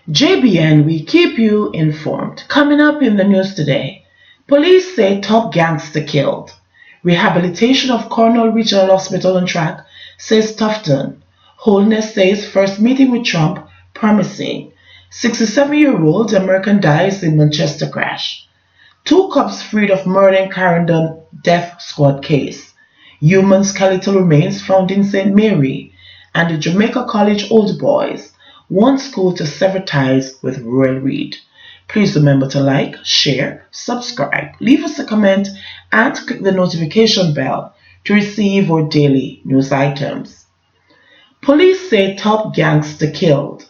JBN, we keep you informed. Coming up in the news today, police say top gangster killed. Rehabilitation of Cornwall Regional Hospital on track, says Tufton. Holness says first meeting with Trump promising. 67-year-old American dies in Manchester crash. Two cops freed of murder in Clarendon death squad case. Human skeletal remains found in St. Mary. And the Jamaica College Old Boys, one school to sever ties with Royal Reed. Please remember to like, share, subscribe, leave us a comment, and click the notification bell to receive our daily news items. Police say top gangster killed.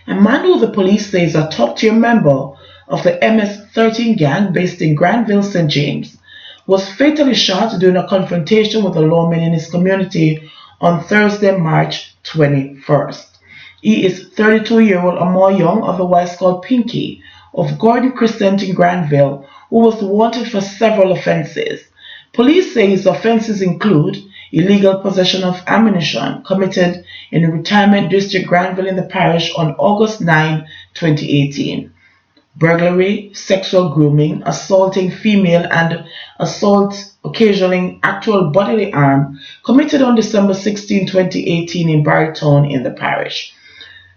A man who the police say is a top-tier member of the MS-13 gang based in Granville, St. James, was fatally shot during a confrontation with a lawman in his community on Thursday, March 21st. He is 32-year-old or more young, otherwise called Pinky, of Gordon Crescent in Granville, who was wanted for several offenses. Police say his offenses include illegal possession of ammunition committed in the retirement district Granville in the parish on August 9, 2018. Burglary, sexual grooming, assaulting female, and assault occasioning actual bodily harm committed on December 16, 2018 in Barrytown in the parish.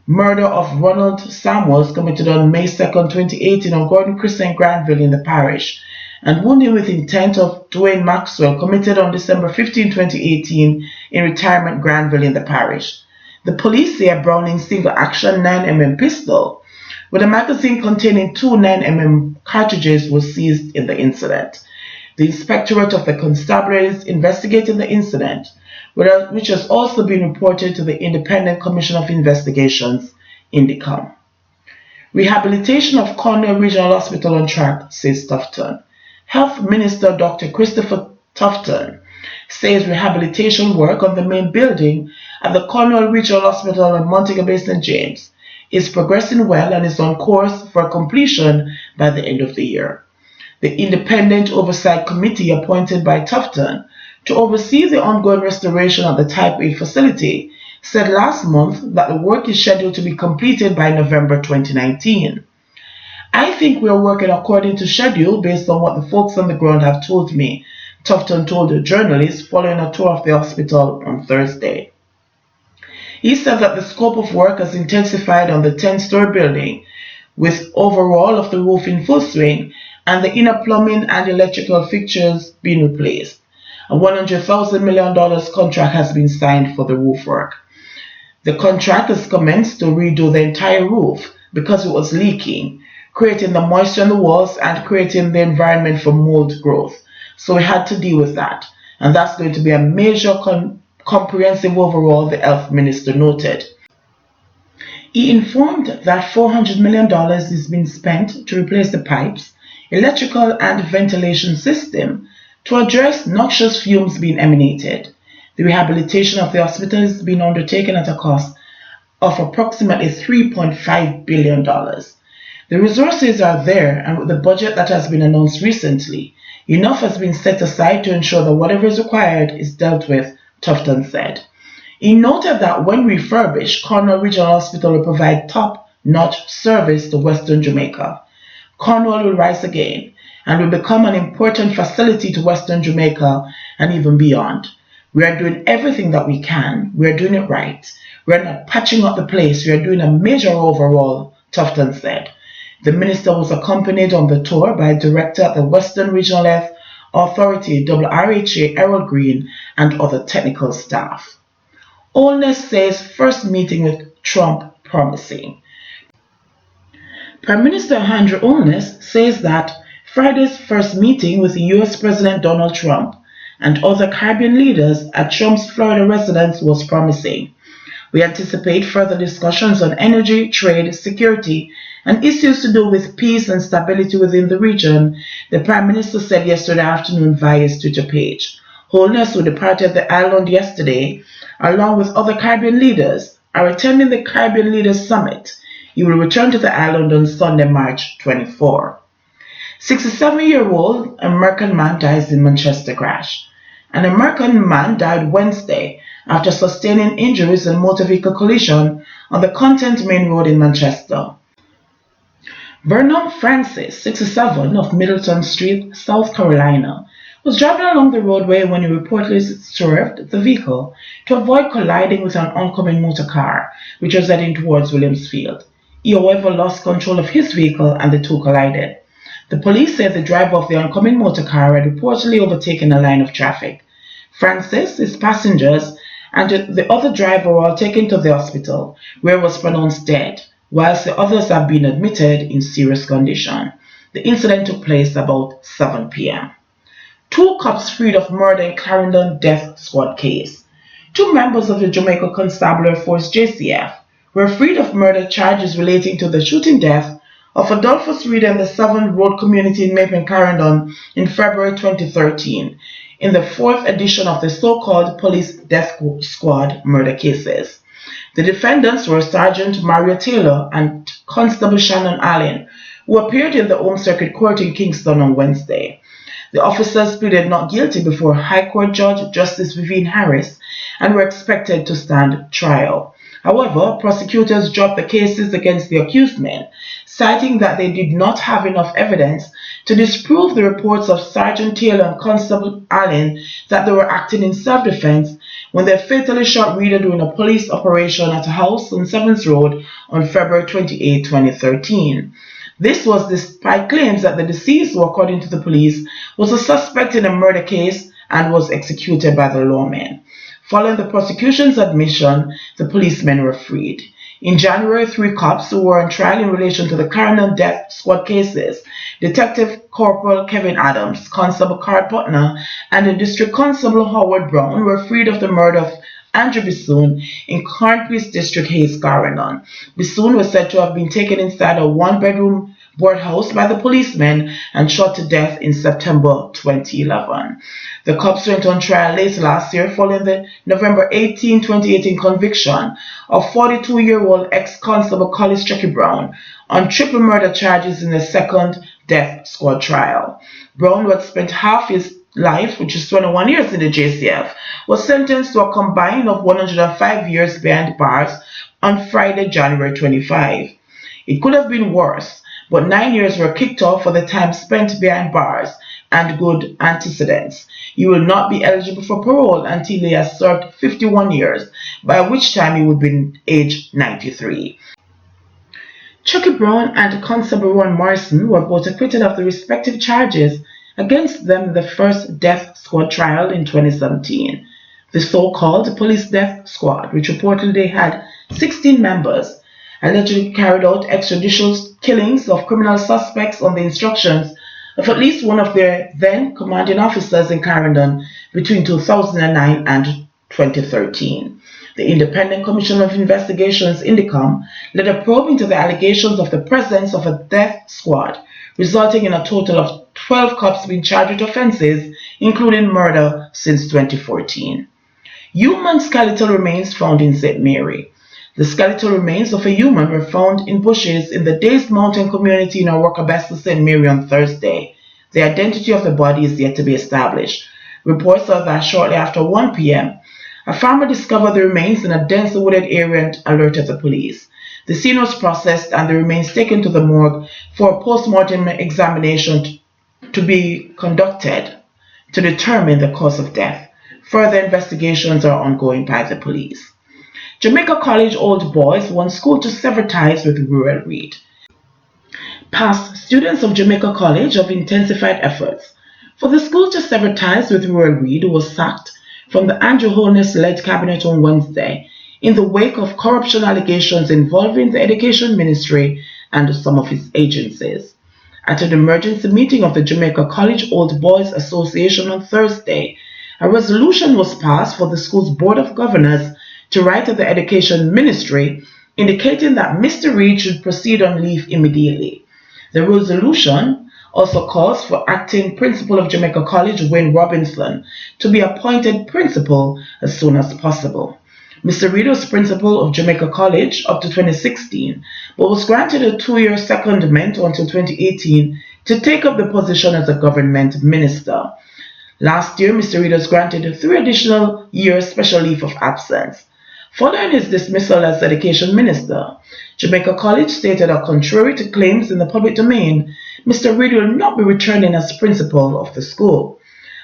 Murder of Ronald Samuels committed on May 2, 2018 on Gordon Crescent, Granville in the parish. And wounding with intent of Dwayne Maxwell committed on December 15, 2018 in retirement Granville in the parish. The police say a Browning single-action 9mm pistol with a magazine containing two 9mm cartridges was seized in the incident. The Inspectorate of the Constabulary is investigating the incident, which has also been reported to the Independent Commission of Investigations, INDECOM. Rehabilitation of Cornwall Regional Hospital on track, says Tufton. Health Minister Dr. Christopher Tufton says rehabilitation work on the main building at the Cornwall Regional Hospital in Montego Bay, St. James is progressing well and is on course for completion by the end of the year. The Independent Oversight Committee appointed by Tufton to oversee the ongoing restoration of the Type A facility said last month that the work is scheduled to be completed by November 2019. I think we are working according to schedule based on what the folks on the ground have told me, Tufton told the journalist following a tour of the hospital on Thursday. He said that the scope of work has intensified on the 10-story building, with overall of the roof in full swing and the inner plumbing and electrical fixtures being replaced. A $100,000 million contract has been signed for the roof work. The contract has commenced to redo the entire roof because it was leaking, creating the moisture in the walls and creating the environment for mold growth. So we had to deal with that. And that's going to be a major comprehensive overhaul, the health minister noted. He informed that $400 million is being spent to replace the pipes, electrical and ventilation system to address noxious fumes being emanated. The rehabilitation of the hospital is being undertaken at a cost of approximately $3.5 billion. The resources are there, and with the budget that has been announced recently, enough has been set aside to ensure that whatever is required is dealt with, Tufton said. He noted that when refurbished, Cornwall Regional Hospital will provide top-notch service to Western Jamaica. Cornwall will rise again and will become an important facility to Western Jamaica and even beyond. We are doing everything that we can. We are doing it right. We are not patching up the place. We are doing a major overhaul, Tufton said. The minister was accompanied on the tour by Director at the Western Regional Health Authority, WRHA, Errol Green, and other technical staff. Holness says first meeting with Trump promising. Prime Minister Andrew Holness says that Friday's first meeting with US President Donald Trump and other Caribbean leaders at Trump's Florida residence was promising. We anticipate further discussions on energy, trade, security, and issues to do with peace and stability within the region, the Prime Minister said yesterday afternoon via his Twitter page. Holness, who departed the island yesterday, along with other Caribbean leaders, are attending the Caribbean Leaders Summit He will return to the island on Sunday, March 24. 67-year-old American man dies in Manchester crash. An American man died Wednesday after sustaining injuries in a motor vehicle collision on the Content Main Road in Manchester. Vernon Francis, 67, of Middleton Street, South Carolina, was driving along the roadway when he reportedly swerved the vehicle to avoid colliding with an oncoming motor car, which was heading towards Williamsfield. He, however, lost control of his vehicle and the two collided. The police said the driver of the oncoming motor car had reportedly overtaken a line of traffic. Francis, his passengers, and the other driver were all taken to the hospital, where he was pronounced dead, whilst the others have been admitted in serious condition. The incident took place about 7 p.m. 2 cops freed of murder in Clarendon death squad case. 2 members of the Jamaica Constabulary Force JCF were freed of murder charges relating to the shooting death of Adolphus Reed and the 7 Road community in Maple, Clarendon in February 2013 in the 4th edition of the so-called police death squad murder cases. The defendants were Sergeant Mario Taylor and Constable Shannon Allen, who appeared in the Home Circuit Court in Kingston on Wednesday. The officers pleaded not guilty before High Court Judge Justice Vivian Harris and were expected to stand trial. However, prosecutors dropped the cases against the accused men, citing that they did not have enough evidence to disprove the reports of Sergeant Taylor and Constable Allen that they were acting in self-defense when they fatally shot Reader during a police operation at a house on 7th Road on February 28, 2013. This was despite claims that the deceased, who according to the police, was a suspect in a murder case and was executed by the lawmen. Following the prosecution's admission, the policemen were freed. In January, 3 cops who were on trial in relation to the Clarendon death squad cases, Detective Corporal Kevin Adams, Constable Carl Putner, and the District Constable Howard Brown, were freed of the murder of Andrew Bissoon in Cornpriest District, Hayes, Clarendon. Bissoon was said to have been taken inside a 1-bedroom board house by the policemen and shot to death in September 2011. The cops went on trial late last year following the November 18, 2018 conviction of 42-year-old ex-constable Collis Chucky Brown on triple murder charges in the 2nd death squad trial. Brown, who had spent half his life, which is 21 years in the JCF, was sentenced to a combined of 105 years behind bars on Friday, January 25. It could have been worse, but 9 years were kicked off for the time spent behind bars and good antecedents. He will not be eligible for parole until he has served 51 years, by which time he would be age 93. Chucky Brown and Constable Ron Morrison were both acquitted of the respective charges against them in the first death squad trial in 2017. The so-called police death squad, which reportedly had 16 members, allegedly carried out extrajudicial killings of criminal suspects on the instructions of at least one of their then commanding officers in Clarendon between 2009 and 2013. The Independent Commission of Investigations, INDECOM, led a probe into the allegations of the presence of a death squad, resulting in a total of 12 cops being charged with offenses, including murder, since 2014. Human skeletal remains found in St. Mary. The skeletal remains of a human were found in bushes in the Days Mountain community in Awakabessa, St. Mary on Thursday. The identity of the body is yet to be established. Reports are that shortly after 1 p.m., a farmer discovered the remains in a densely wooded area and alerted the police. The scene was processed and the remains taken to the morgue for a post-mortem examination to be conducted to determine the cause of death. Further investigations are ongoing by the police. Jamaica College Old Boys want school to sever ties with rural Reed. Past students of Jamaica College have intensified efforts for the school to sever ties with rural Reed, who was sacked from the Andrew Holness-led cabinet on Wednesday in the wake of corruption allegations involving the Education Ministry and some of its agencies. At an emergency meeting of the Jamaica College Old Boys Association on Thursday, a resolution was passed for the school's Board of Governors to write to the Education Ministry indicating that Mr. Reed should proceed on leave immediately. The resolution also calls for acting principal of Jamaica College, Wayne Robinson, to be appointed principal as soon as possible. Mr. Reed was principal of Jamaica College up to 2016, but was granted a 2-year secondment until 2018 to take up the position as a government minister. Last year, Mr. Reed was granted a 3 additional years special leave of absence. Following his dismissal as Education Minister, Jamaica College stated that contrary to claims in the public domain, Mr. Reed will not be returning as principal of the school.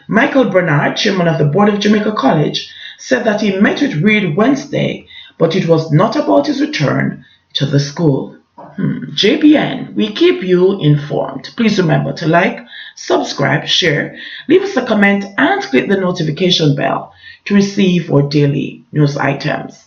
Michael Bernard, chairman of the board of Jamaica College, said that he met with Reed Wednesday, but it was not about his return to the school. JBN, we keep you informed. Please remember to like, subscribe, share, leave us a comment, and click the notification bell to receive our daily news items.